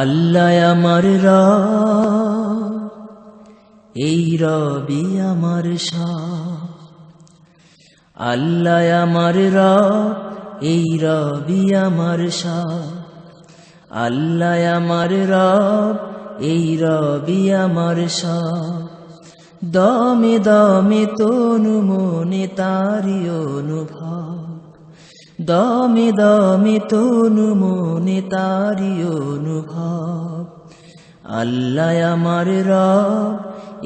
আল্লাহ আমার রব, এই রবি আমার সব। আল্লাহ আমার রব, এই রবি আমার সব। আল্লাহ আমার রব, এই রবি আমার সব। দমে দমে তনু মনে তারি অনুভব, দমে দমে তনু মনে তারি অনুভব। আল্লাহ আমার রব,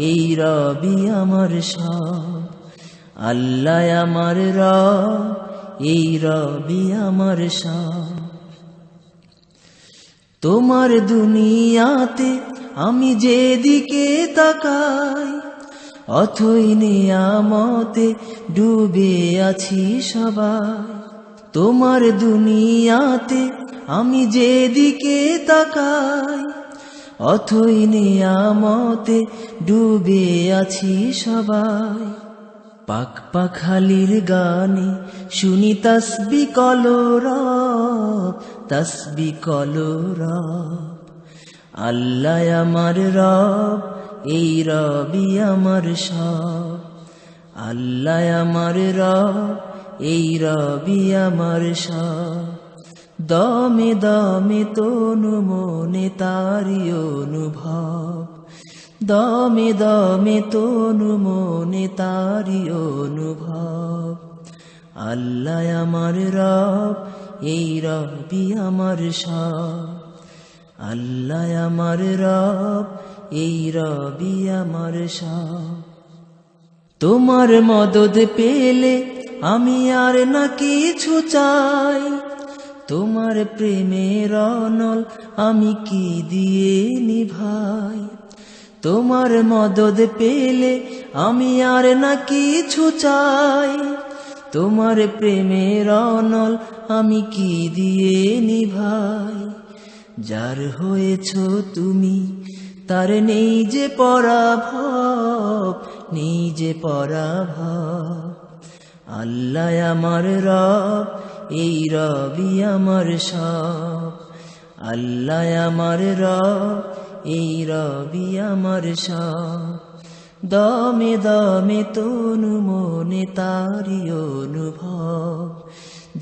এই রবি আমার সব। আল্লাহ আমার রব, এই রবি আমার সব। তোমার দুনিয়াতে আমি যেদিকে তাকাই, অথই নিয়ামতে ডুবে আছি সবাই। তোমার দুনিয়াতে আমি যেদিকে তাকাই, অথই নিয়ামতে ডুবে আছি সবাই। পাক পাখালির গানে শুনি তসবি কলরব, তসবি কলরব। আল্লাহ আমার রব, এই রবি আমার সব। আল্লাহ আমার রব, এই রবি আমার সব। দমে দমে তনু মনে তারি অনুভব, দমে দমে তনু মনে তারি অনুভব। আল্লাহ আমার রব, এই রবি আমার সব। আল্লাহ আমার রব, এই রবি আমার সব। তোমার মদদ পেলে আমি আর না কিছু চাই, তোমার প্রেমের অনল আমি কি দিয়ে নিভাই। তোমার মদদ পেলে আমি আর না কিছু চাই, তোমার প্রেমের অনল আমি কি দিয়ে নিভাই। যার হয়েছ তুমি তার নেই যে পরাভব, নেই যে পরাভব। আল্লাহ আমার রব, এই রবি আমার সব। আল্লাহ আমার রব, এই রবি আমার সব। দমে দমে তনু মনে তারি অনুভব,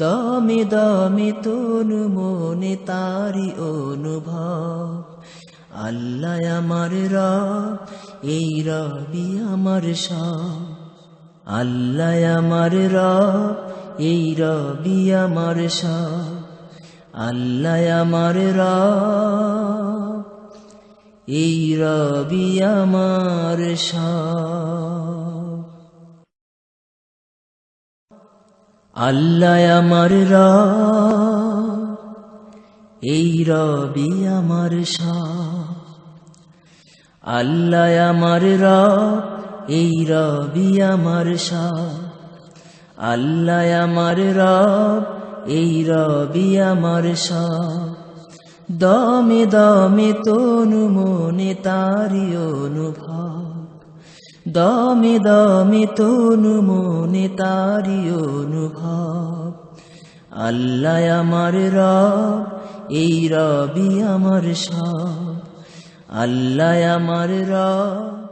দমে দমে তনু মনে তারি অনুভব। আল্লাহ আমার রব, এই রবি আমার সব। আল্লাহ আমার রব, এই রবি আমার সব। আল্লাহ আমার রব, এই রবি আমার সব। আল্লাহ আমার রব, এই রবি আমার সব। আল্লাহ আমার রব, এই রবি আমার সব। আল্লাহ আমার রব, এই রবি আমার সব। দমে দমে তনু মনে তারি অনুভব, দমে দমে তনু মনে তারি অনুভব। আল্লাহ আমার রব, এই রবি আমার সব। আল্লাহ আমার রব।